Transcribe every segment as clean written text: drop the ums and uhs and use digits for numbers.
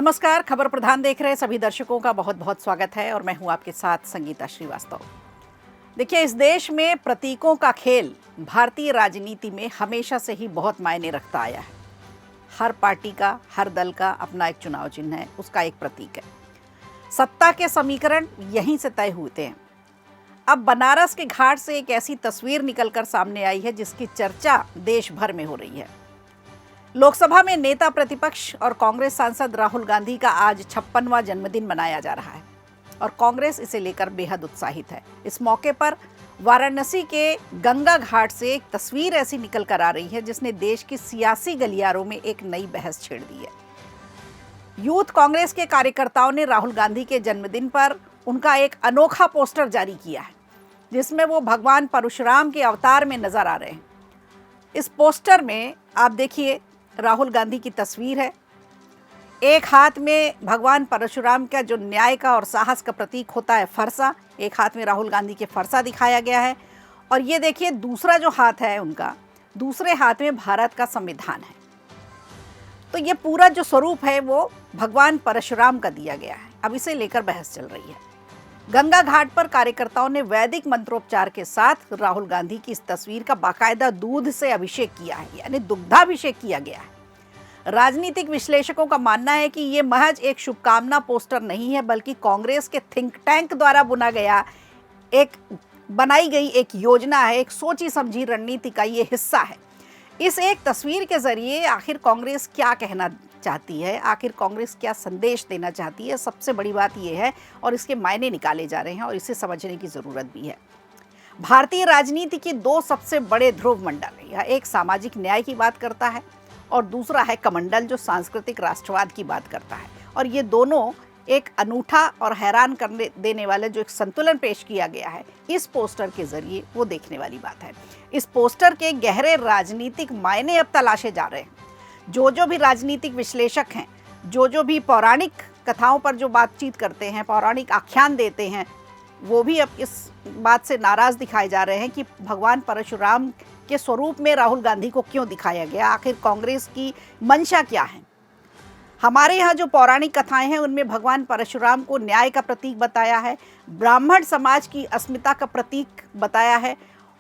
नमस्कार। खबर प्रधान देख रहे सभी दर्शकों का बहुत बहुत स्वागत है और मैं हूं आपके साथ संगीता श्रीवास्तव। देखिए, इस देश में प्रतीकों का खेल भारतीय राजनीति में हमेशा से ही बहुत मायने रखता आया है। हर पार्टी का, हर दल का अपना एक चुनाव चिन्ह है, उसका एक प्रतीक है। सत्ता के समीकरण यहीं से तय होते हैं। अब बनारस के घाट से एक ऐसी तस्वीर निकलकर सामने आई है जिसकी चर्चा देश भर में हो रही है। लोकसभा में नेता प्रतिपक्ष और कांग्रेस सांसद राहुल गांधी का आज 56वां जन्मदिन मनाया जा रहा है और कांग्रेस इसे लेकर बेहद उत्साहित है। इस मौके पर वाराणसी के गंगा घाट से एक तस्वीर ऐसी निकल कर आ रही है जिसने देश की सियासी गलियारों में एक नई बहस छेड़ दी है। यूथ कांग्रेस के कार्यकर्ताओं ने राहुल गांधी के जन्मदिन पर उनका एक अनोखा पोस्टर जारी किया है जिसमें वो भगवान परशुराम के अवतार में नजर आ रहे हैं। इस पोस्टर में आप देखिए, राहुल गांधी की तस्वीर है। एक हाथ में भगवान परशुराम का जो न्याय का और साहस का प्रतीक होता है फरसा, एक हाथ में राहुल गांधी के फरसा दिखाया गया है और ये देखिए दूसरा जो हाथ है उनका, दूसरे हाथ में भारत का संविधान है। तो ये पूरा जो स्वरूप है वो भगवान परशुराम का दिया गया है। अब इसे लेकर बहस चल रही है। गंगा घाट पर कार्यकर्ताओं ने वैदिक मंत्रोपचार के साथ राहुल गांधी की इस तस्वीर का बाकायदा दूध से अभिषेक किया है, यानी दुग्धाभिषेक किया गया है। राजनीतिक विश्लेषकों का मानना है कि ये महज एक शुभकामना पोस्टर नहीं है, बल्कि कांग्रेस के थिंक टैंक द्वारा बनाई गई एक योजना है, एक सोची समझी रणनीति का ये हिस्सा है। इस एक तस्वीर के जरिए आखिर कांग्रेस क्या कहना चाहती है, आखिर कांग्रेस क्या संदेश देना चाहती है, सबसे बड़ी बात यह है और इसके मायने निकाले जा रहे हैं और इसे समझने की ज़रूरत भी है। भारतीय राजनीति की दो सबसे बड़े ध्रुव मंडल है। यह एक सामाजिक न्याय की बात करता है और दूसरा है कमंडल जो सांस्कृतिक राष्ट्रवाद की बात करता है। और ये दोनों एक अनूठा और हैरान करने देने वाला जो एक संतुलन पेश किया गया है इस पोस्टर के जरिए, वो देखने वाली बात है। इस पोस्टर के गहरे राजनीतिक मायने अब तलाशे जा रहे हैं। जो भी राजनीतिक विश्लेषक हैं, जो भी पौराणिक कथाओं पर जो बातचीत करते हैं, पौराणिक आख्यान देते हैं, वो भी अब इस बात से नाराज़ दिखाए जा रहे हैं कि भगवान परशुराम के स्वरूप में राहुल गांधी को क्यों दिखाया गया, आखिर कांग्रेस की मंशा क्या है। हमारे यहाँ जो पौराणिक कथाएं हैं उनमें भगवान परशुराम को न्याय का प्रतीक बताया है, ब्राह्मण समाज की अस्मिता का प्रतीक बताया है।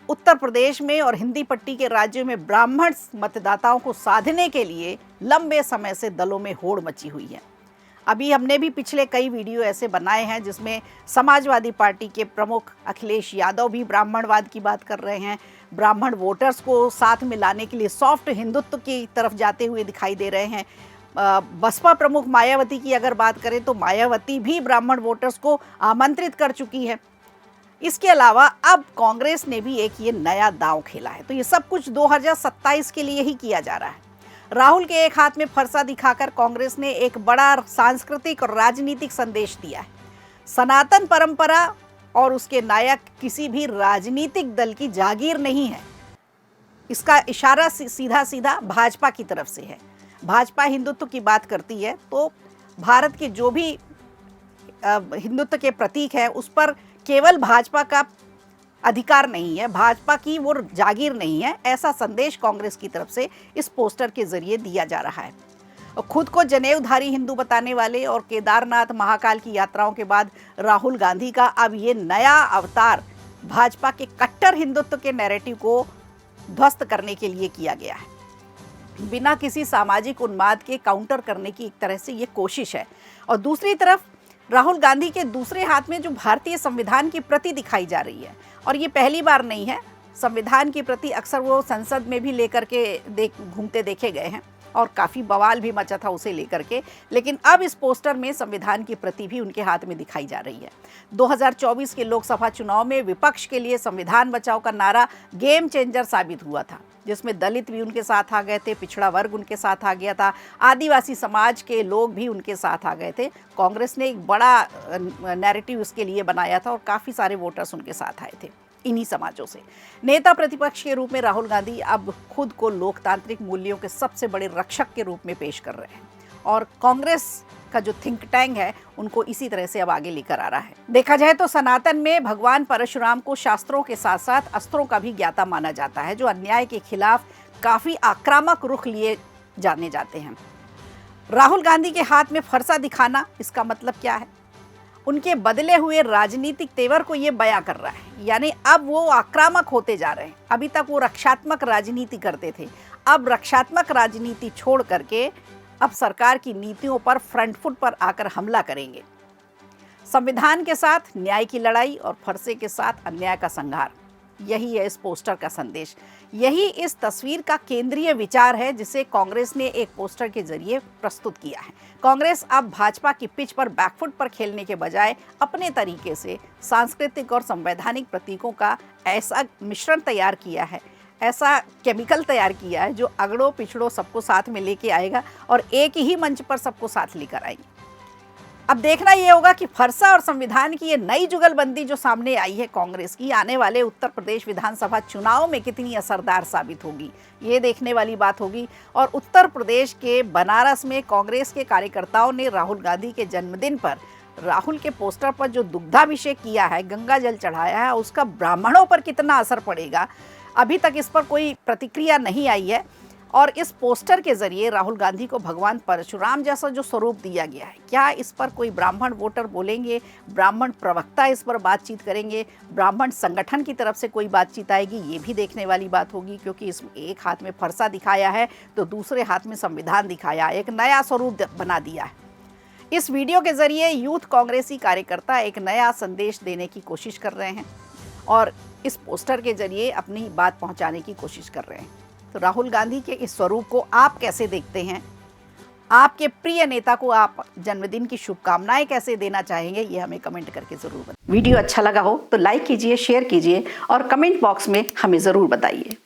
उत्तर प्रदेश में और हिंदी पट्टी के राज्यों में ब्राह्मण मतदाताओं को साधने के लिए लंबे समय से दलों में होड़ मची हुई है। अभी हमने भी पिछले कई वीडियो ऐसे बनाए हैं जिसमें समाजवादी पार्टी के प्रमुख अखिलेश यादव भी ब्राह्मणवाद की बात कर रहे हैं, ब्राह्मण वोटर्स को साथ में लाने के लिए सॉफ्ट हिंदुत्व की तरफ जाते हुए दिखाई दे रहे हैं। बसपा प्रमुख मायावती की अगर बात करें तो मायावती भी ब्राह्मण वोटर्स को आमंत्रित कर चुकी है। इसके अलावा अब कांग्रेस ने भी एक ये नया दांव खेला है। तो ये सब कुछ 2027 के लिए ही किया जा रहा है। राहुल के एक हाथ में फरसा दिखाकर कांग्रेस ने एक बड़ा सांस्कृतिक और राजनीतिक संदेश दिया है। सनातन परंपरा और उसके नायक किसी भी राजनीतिक दल की जागीर नहीं है। इसका इशारा सीधा सीधा भाजपा की तरफ से है। भाजपा हिंदुत्व की बात करती है तो भारत के जो भी हिंदुत्व के प्रतीक है उस पर केवल भाजपा का अधिकार नहीं है, भाजपा की वो जागीर नहीं है। ऐसा संदेश कांग्रेस की तरफ से इस पोस्टर के जरिए दिया जा रहा है। खुद को जनेऊधारी हिंदू बताने वाले और केदारनाथ महाकाल की यात्राओं के बाद राहुल गांधी का अब ये नया अवतार भाजपा के कट्टर हिंदुत्व के नैरेटिव को ध्वस्त करने के लिए किया गया है। बिना किसी सामाजिक उन्माद के काउंटर करने की एक तरह से ये कोशिश है। और दूसरी तरफ राहुल गांधी के दूसरे हाथ में जो भारतीय संविधान की प्रति दिखाई जा रही है, और ये पहली बार नहीं है। संविधान की प्रति अक्सर वो संसद में भी लेकर के घूमते देखे गए हैं और काफ़ी बवाल भी मचा था उसे लेकर के, लेकिन अब इस पोस्टर में संविधान की प्रति भी उनके हाथ में दिखाई जा रही है। 2024 के लोकसभा चुनाव में विपक्ष के लिए संविधान बचाओ का नारा गेम चेंजर साबित हुआ था, जिसमें दलित भी उनके साथ आ गए थे, पिछड़ा वर्ग उनके साथ आ गया था, आदिवासी समाज के लोग भी उनके साथ आ गए थे। कांग्रेस ने एक बड़ा नैरेटिव उसके लिए बनाया था और काफ़ी सारे वोटर्स उनके साथ आए थे इन्हीं समाजों से। नेता प्रतिपक्ष के रूप में राहुल गांधी अब खुद को लोकतांत्रिक मूल्यों के सबसे बड़े रक्षक के रूप में पेश कर रहे हैं और कांग्रेस का जो थिंक टैंक है उनको इसी तरह से अब आगे लेकर आ रहा है। देखा जाए तो सनातन में भगवान परशुराम को शास्त्रों के साथ साथ अस्त्रों का भी ज्ञाता माना जाता है, जो अन्याय के खिलाफ काफ़ी आक्रामक रुख लिए जाने जाते हैं। राहुल गांधी के हाथ में फरसा दिखाना, इसका मतलब क्या है? उनके बदले हुए राजनीतिक तेवर को ये बयां कर रहा है, यानी अब वो आक्रामक होते जा रहे हैं। अभी तक वो रक्षात्मक राजनीति करते थे, अब रक्षात्मक राजनीति छोड़ करके अब सरकार की नीतियों पर फ्रंट फुट पर आकर हमला करेंगे। संविधान के साथ न्याय की लड़ाई और फरसे के साथ अन्याय का संहार, यही है इस पोस्टर का संदेश। यही इस तस्वीर का केंद्रीय विचार है जिसे कांग्रेस ने एक पोस्टर के जरिए प्रस्तुत किया है। कांग्रेस अब भाजपा की पिच पर बैकफुट पर खेलने के बजाय अपने तरीके से सांस्कृतिक और संवैधानिक प्रतीकों का ऐसा मिश्रण तैयार किया है, ऐसा केमिकल तैयार किया है जो अगड़ों पिछड़ों सबको साथ में लेके आएगा और एक ही मंच पर सबको साथ लेकर आएगी। अब देखना ये होगा कि फरसा और संविधान की ये नई जुगलबंदी जो सामने आई है कांग्रेस की, आने वाले उत्तर प्रदेश विधानसभा चुनाव में कितनी असरदार साबित होगी, ये देखने वाली बात होगी। और उत्तर प्रदेश के बनारस में कांग्रेस के कार्यकर्ताओं ने राहुल गांधी के जन्मदिन पर राहुल के पोस्टर पर जो दुग्धाभिषेक किया है, गंगा जल चढ़ाया है, उसका ब्राह्मणों पर कितना असर पड़ेगा, अभी तक इस पर कोई प्रतिक्रिया नहीं आई है। और इस पोस्टर के जरिए राहुल गांधी को भगवान परशुराम जैसा जो स्वरूप दिया गया है, क्या इस पर कोई ब्राह्मण वोटर बोलेंगे, ब्राह्मण प्रवक्ता इस पर बातचीत करेंगे, ब्राह्मण संगठन की तरफ से कोई बातचीत आएगी, ये भी देखने वाली बात होगी। क्योंकि इस एक हाथ में फरसा दिखाया है तो दूसरे हाथ में संविधान दिखाया, एक नया स्वरूप बना दिया है। इस वीडियो के जरिए यूथ कांग्रेसी कार्यकर्ता एक नया संदेश देने की कोशिश कर रहे हैं और इस पोस्टर के जरिए अपनी बात पहुंचाने की कोशिश कर रहे हैं। तो राहुल गांधी के इस स्वरूप को आप कैसे देखते हैं? आपके प्रिय नेता को आप जन्मदिन की शुभकामनाएं कैसे देना चाहेंगे, ये हमें कमेंट करके जरूर बताइए। वीडियो अच्छा लगा हो तो लाइक कीजिए, शेयर कीजिए और कमेंट बॉक्स में हमें ज़रूर बताइए।